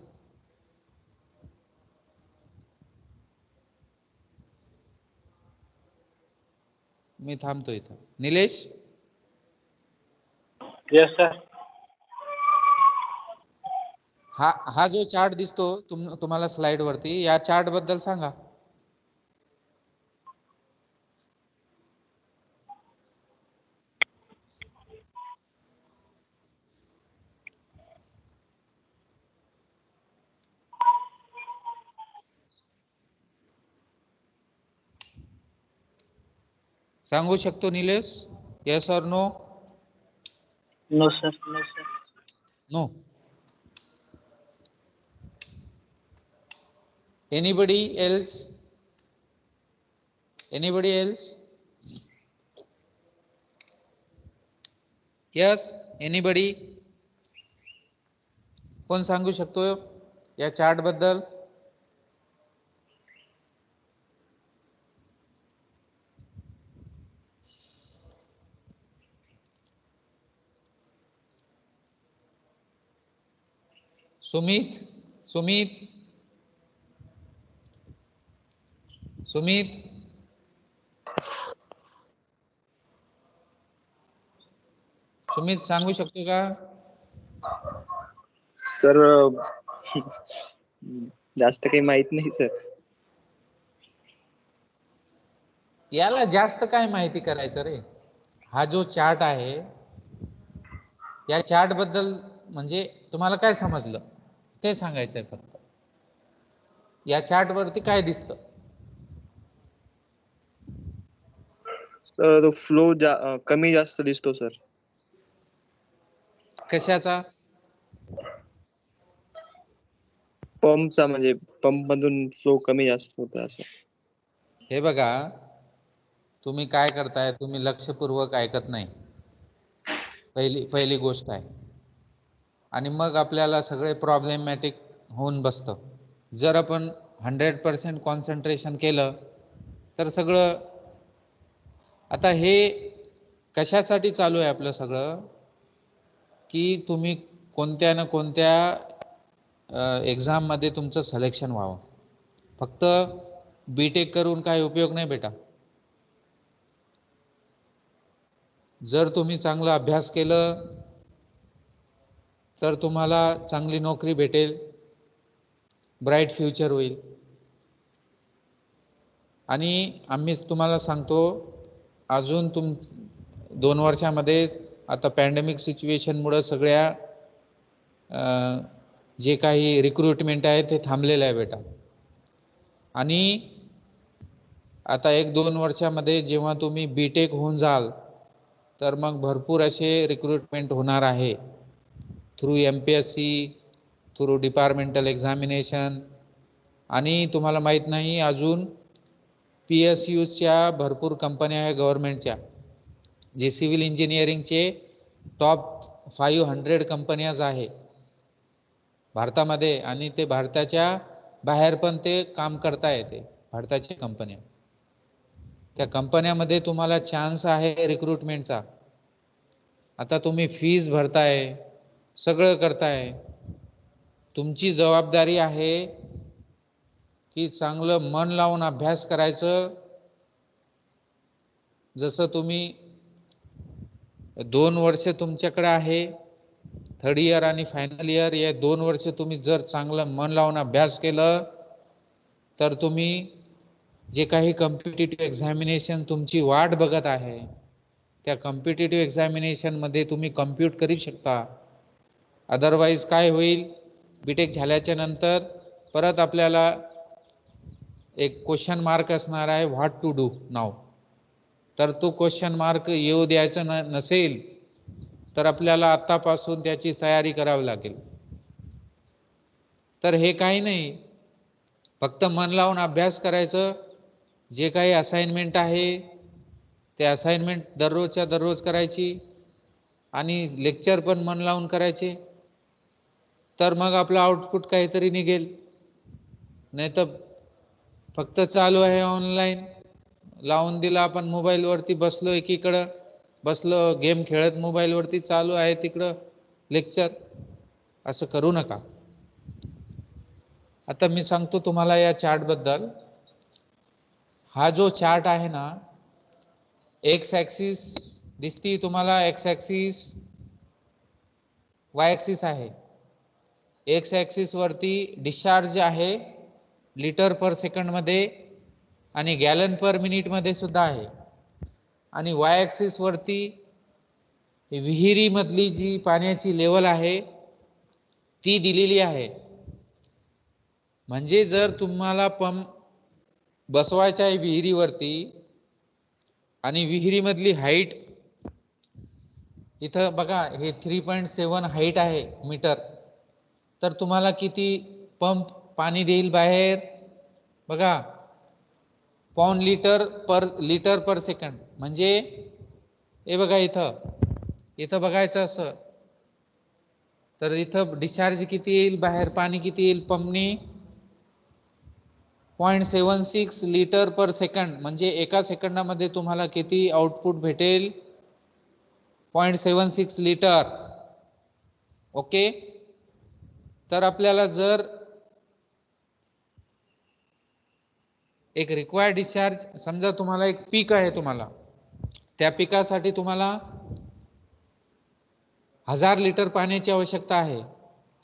Speaker 1: मी थांबतो इथं. Nilesh,
Speaker 2: Yes, sir.
Speaker 1: हा जो चार्ट दिसतो तुम्हाला स्लाइड वरती, या चार्ट बद्दल सांगा. सांगू शकतो निलेश? येस और no?
Speaker 2: No, sir. No, sir.
Speaker 1: No. Anybody else? Anybody else? Yes, anybody? कोण सांगू शकतो या चार्ट बद्दल? सुमित, सुमित, सुमित, सुमित सांगू शकतो का?
Speaker 3: सर जास्त काही माहित नाही सर.
Speaker 1: याला जास्त काय माहिती करायचं रे? हा जो चार्ट आहे, या चार्ट बद्दल म्हणजे तुम्हाला काय समजलं ते सांगायचंय फक्त. या चार्ट वरती काय दिसतं?
Speaker 3: तो फ्लो कमी जास्त दिसतो सर.
Speaker 1: कशाचा?
Speaker 3: पंपचा, म्हणजे पंप मधून फ्लो कमी जास्त होतं असं.
Speaker 1: हे बघा, तुम्ही काय करताय, तुम्ही लक्षपूर्वक ऐकत नाही, पहिली गोष्ट आहे. आणि मग आपल्याला सगळे प्रॉब्लेमॅटिक होऊन बसतं. जर आपण 100% कॉन्सन्ट्रेशन केलं तर सगळं. आता हे कशासाठी चालू आहे आपलं सगळं, की तुम्ही कोणत्या ना कोणत्या एक्झाममध्ये तुमचं सिलेक्शन व्हावं. फक्त बीटेक करून काय उपयोग नाही बेटा. जर तुम्ही चांगला अभ्यास केलं तर तुम्हाला चांगली नोकरी भेटेल, ब्राईट फ्युचर होईल. आणि आम्ही तुम्हाला सांगतो, अजून 2 वर्षामध्ये आता पॅन्डेमिक सिच्युएशनमुळे सगळ्या जे काही रिक्रुटमेंट आहे ते थांबलेलं आहे बेटा. आणि आता 1-2 वर्षामध्ये जेव्हा तुम्ही बीटेक होऊन जाल तर मग भरपूर असे रिक्रुटमेंट होणार आहे through MPSC, through departmental examination. आणि तुम्हाला माहीत नाही, अजून PSUच्या भरपूर कंपन्या आहे गव्हर्नमेंटच्या, जे सिव्हिल इंजिनिअरिंगचे टॉप 500 कंपन्याज आहे भारतामध्ये. आणि ते भारताच्या बाहेर पण ते काम करता येते, भारताच्या कंपन्या. त्या कंपन्यामध्ये तुम्हाला चान्स आहे रिक्रुटमेंटचा. आता तुम्ही फीस भरताय, सगळं करताय, तुमची जबाबदारी आहे की चांगलं मन लावून अभ्यास करायचं. जसं तुम्ही 2 वर्ष तुमच्याकडे आहे, थर्ड इयर आणि फायनल इयर, या 2 वर्ष तुम्ही जर चांगलं मन लावून अभ्यास केलं तर तुम्ही जे काही कॉम्पिटिटिव्ह एक्झामिनेशन तुमची वाट बघत आहे, त्या कॉम्पिटिटिव्ह एक्झामिनेशनमध्ये तुम्ही कॉम्प्यूट करू शकता. अदरवाईज काय होईल, बीटेक झाल्याच्या नंतर परत आपल्याला एक क्वेश्चन मार्क असणार आहे, व्हॉट टू डू नाव. तर तो क्वेश्चन मार्क येऊ द्यायचा नसेल तर आपल्याला आत्तापासून त्याची तयारी करावी लागेल. तर हे काही नाही, फक्त मन लावून अभ्यास करायचं. जे काही असाइनमेंट आहे ते असाइनमेंट दररोजच्या दररोज करायची, आणि लेक्चर पण मन लावून करायचे. तर मग आपलं आउटपुट काहीतरी निघेल. नाही तर फक्त चालू आहे ऑनलाईन, लावून दिला आपण मोबाईलवरती, बसलो एकीकडं, बसलो गेम खेळत, मोबाईलवरती चालू आहे तिकडं लेक्चर. असं करू नका. आता मी सांगतो तुम्हाला या चार्ट बद्दल. हा जो चार्ट आहे ना, एक्स ॲक्सिस दिसती तुम्हाला, एक्स ॲक्सिस वाय ॲक्सिस आहे. एक्स ॲक्सिस वरती डिस्चार्ज आहे लिटर पर सेकंड मध्ये आणि गॅलन पर मिनिट मध्ये सुद्धा आहे. आणि वाय ॲक्सिस वरती विहिरीमधली जी पाण्याची लेवल आहे ती दिलेली आहे. म्हणजे जर तुम्हाला पंप बसवायचा आहे विहिरीवरती आणि विहिरीमधली हाईट इथं बघा, हे 3.7 हाईट आहे मीटर, तर तुम्हाला किती पंप पाणी देईल बाहेर बघा, पाऊण लिटर पर सेकंड. म्हणजे हे बघा, इथं बघायचं असं तर इथं डिस्चार्ज किती येईल बाहेर, पाणी किती येईल पंपनी, 0.76 लिटर पर सेकंड. म्हणजे एका सेकंदामध्ये तुम्हाला किती आउटपुट भेटेल, 0.76 लिटर. ओके. तर आपल्याला जर एक रिक्वायर्ड डिस्चार्ज, समजा तुम्हाला एक पीक आहे, तुम्हाला त्या पिकासाठी तुम्हाला 1000 लिटर पाण्याची आवश्यकता आहे,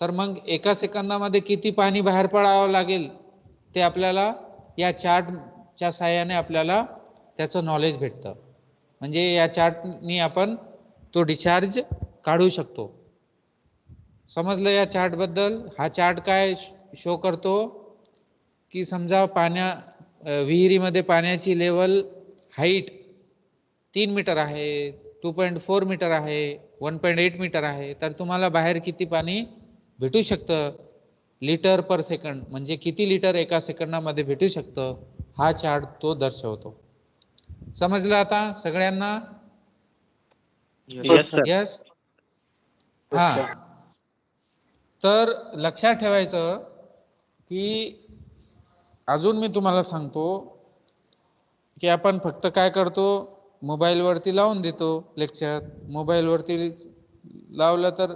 Speaker 1: तर मग एका सेकंदामध्ये किती पाणी बाहेर पडावं लागेल ते आपल्याला या चार्टच्या साहाय्याने आपल्याला त्याचं नॉलेज भेटतं. म्हणजे या चार्टनी आपण तो डिस्चार्ज काढू शकतो. समजलं या चार्टबद्दल? हा चार्ट काय शो करतो की समजा विहिरीमध्ये पाण्याची लेवल हाईट 3 मीटर आहे, 2.4 मीटर आहे, 1.8 मीटर आहे, तर तुम्हाला बाहेर किती पाणी भेटू शकतं लिटर पर सेकंड, म्हणजे किती लिटर एका सेकंदामध्ये भेटू शकतं, हा चार्ट तो दर्शवतो. समजलं आता सगळ्यांना?
Speaker 3: Yes sir.
Speaker 1: यस. हा, तर लक्षात ठेवायचं की अजून मी तुम्हाला सांगतो की आपण फक्त काय करतो, मोबाईलवरती लावून देतो लेक्चर. मोबाईलवरती लावलं तर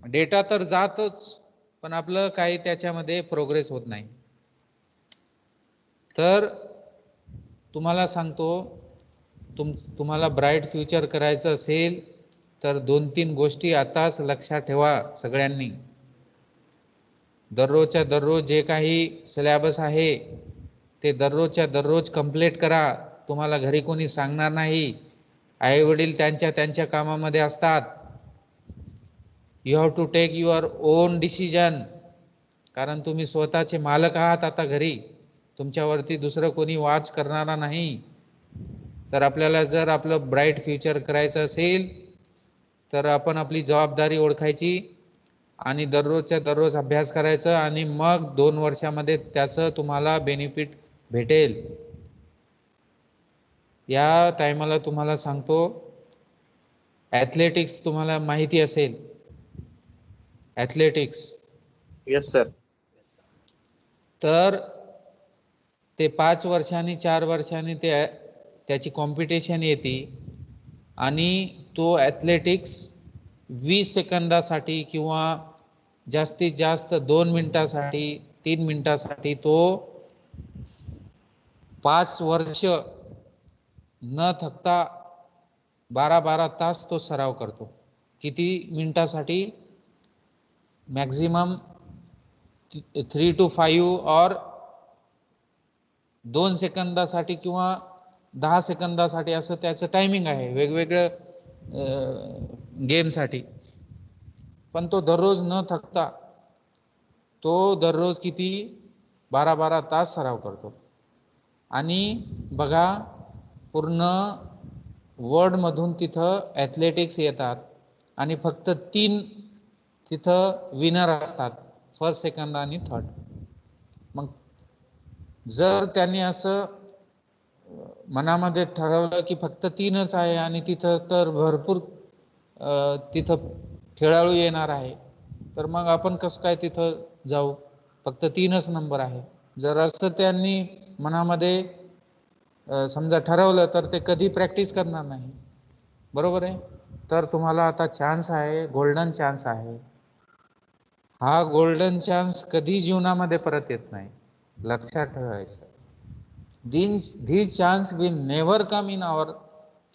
Speaker 1: डेटा तर जातच, पण आपलं काही त्याच्यामध्ये प्रोग्रेस होत नाही. तर तुम्हाला सांगतो, तुम्हाला ब्राईट फ्युचर करायचं असेल तर 2-3 गोष्टी आताच लक्षात ठेवा सगळ्यांनी. दररोजच्या दररोज जे काही सिलेबस आहे ते दररोजच्या दररोज कंप्लीट करा. तुम्हाला घरी कोणी सांगणार नाही, आई वडील त्यांच्या कामामध्ये असतात. You have to take your own decision, कारण तुम्ही स्वतःचे मालक आहात. आता घरी तुमच्यावरती दुसरं कोणी वाच करणारा नाही. तर आपल्याला जर आपलं ब्राईट फ्युचर करायचं असेल तर आपण आपली जबाबदारी ओळखायची आणि दररोजच्या दररोज अभ्यास करायचा, आणि मग 2 वर्षामध्ये त्याचं तुम्हाला बेनिफिट भेटेल. या टायमाला तुम्हाला सांगतो, ॲथलेटिक्स तुम्हाला माहिती असेल, ॲथलेटिक्स.
Speaker 3: Yes sir.
Speaker 1: तर ते 5 वर्षांनी 4 वर्षांनी त्याची कॉम्पिटिशन येते आणि तो ॲथलेटिक्स 20 सेकंदासाठी किंवा जास्तीत जास्त 2 मिनिटासाठी 3 मिनिटासाठी तो 5 वर्ष न थकता 12-12 तास तो सराव करतो. किती मिनिटासाठी? मॅक्झिमम 3 to 5 और 2 सेकंदासाठी किंवा 10 सेकंदासाठी असं त्याचं टायमिंग आहे वेगवेगळं गेमसाठी. पण तो दररोज न थकता तो दररोज किती 12-12 तास सराव करतो. आणि बघा, पूर्ण वर्ल्डमधून तिथं ॲथलेटिक्स येतात आणि फक्त 3 तिथं विनर असतात, फर्स्ट, सेकंड आणि थर्ड. मग जर त्यांनी असं मनामध्ये ठरवलं की फक्त 3च आहे आणि तिथं तर भरपूर तिथं खेळाडू येणार आहे, तर मग आपण कसं काय तिथं जाऊ, फक्त 3च नंबर आहे. जर असं त्यांनी मनामध्ये समजा ठरवलं तर ते कधी प्रॅक्टिस करणार नाही. बरोबर आहे? तर तुम्हाला आता चान्स आहे, गोल्डन चान्स आहे. हा गोल्डन चान्स कधी जीवनामध्ये परत येत नाही, लक्षात ठेवायचं. This chance will never come in our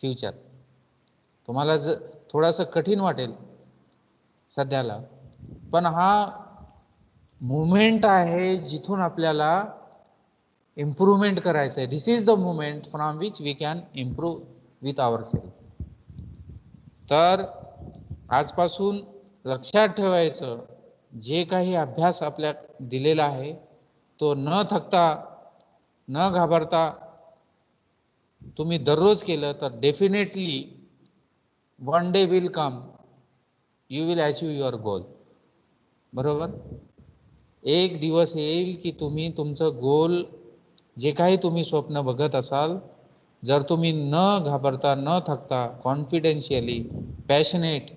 Speaker 1: future. तुम्हाला थोडासा कठीण वाटेल सध्याला, पण हा मुवमेंट आहे जिथून आपल्याला इम्प्रूव्हमेंट करायचं आहे. This is the movement from which we can improve with our self. तर आजपासून लक्षात ठेवायचं, जे काही अभ्यास आपल्या दिलेला आहे तो न थकता न घाबरता तुम्ही दररोज केलं तर definitely one day will come, you will achieve your गोल. बरोबर. एक दिवस येईल की तुम्ही तुमचं गोल, जे काही तुम्ही स्वप्न बघत असाल, जर तुम्ही न घाबरता न थकता कॉन्फिडेन्शियली पॅशनेट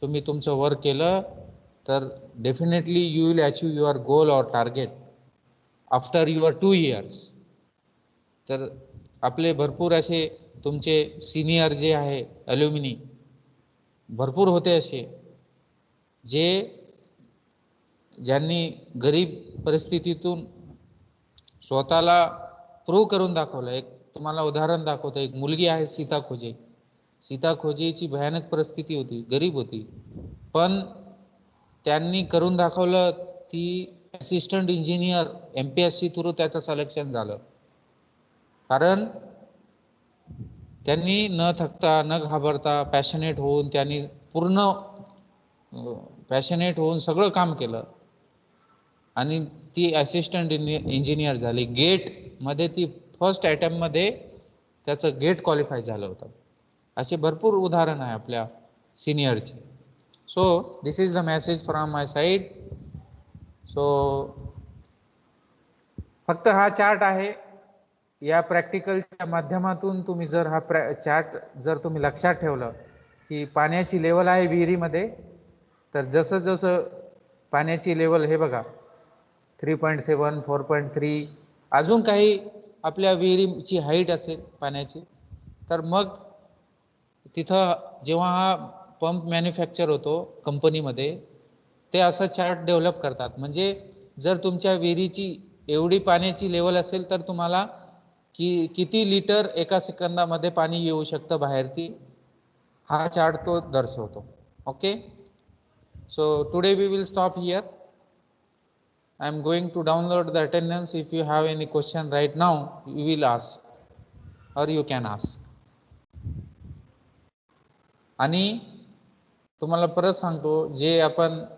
Speaker 1: तुम्ही तुमचं वर्क केलं तर definitely you will achieve your goal or target after your 2 years. तर आपले भरपूर असे तुमचे सिनियर जे आहे ॲल्युमिनी भरपूर होते असे, ज्यांनी गरीब परिस्थितीतून स्वतःला प्रूव्ह करून दाखवलं. एक तुम्हाला उदाहरण दाखवतो. एक मुलगी आहे सीता खोजे. सीता खोजेची भयानक परिस्थिती होती, गरीब होती, पण त्यांनी करून दाखवलं. ती असिस्टंट इंजिनियर MPSC थ्रू त्याचं सिलेक्शन झालं, कारण त्यांनी न थकता न घाबरता पॅशनेट होऊन त्यांनी पूर्ण पॅशनेट होऊन सगळं काम केलं आणि ती असिस्टंट इंजिनियर झाली. गेटमध्ये ती फर्स्ट अटेम्प्टमध्ये त्याचं गेट क्वालिफाय झालं होतं. असे भरपूर उदाहरण आहे आपल्या सिनियरचे. So this is the message from my side. So फक्त हा चार्ट आहे. या प्रॅक्टिकलच्या माध्यमातून तुम्ही जर हा चार्ट जर तुम्ही लक्षात ठेवलं की पाण्याची लेवल आहे विहिरीमध्ये, तर जसं जसं पाण्याची लेवल हे बघा 3.7, 4.3, अजून काही आपल्या विहिरीची हाईट असेल पाण्याची, तर मग तिथं जेव्हा हा पंप मॅन्युफॅक्चर होतो कंपनीमध्ये, ते असं चार्ट डेव्हलप करतात. म्हणजे जर तुमच्या विहिरीची एवढी पाण्याची लेवल असेल तर तुम्हाला किती लिटर एका सेकंदामध्ये पाणी येऊ शकतं बाहेर, हा चार्ट तो दर्शवतो. Okay. So today we will stop here. I am going to download the attendance. If you have any question right now, you will ask or you can ask. आणि तुम्हाला परत सांगतो, जे आपण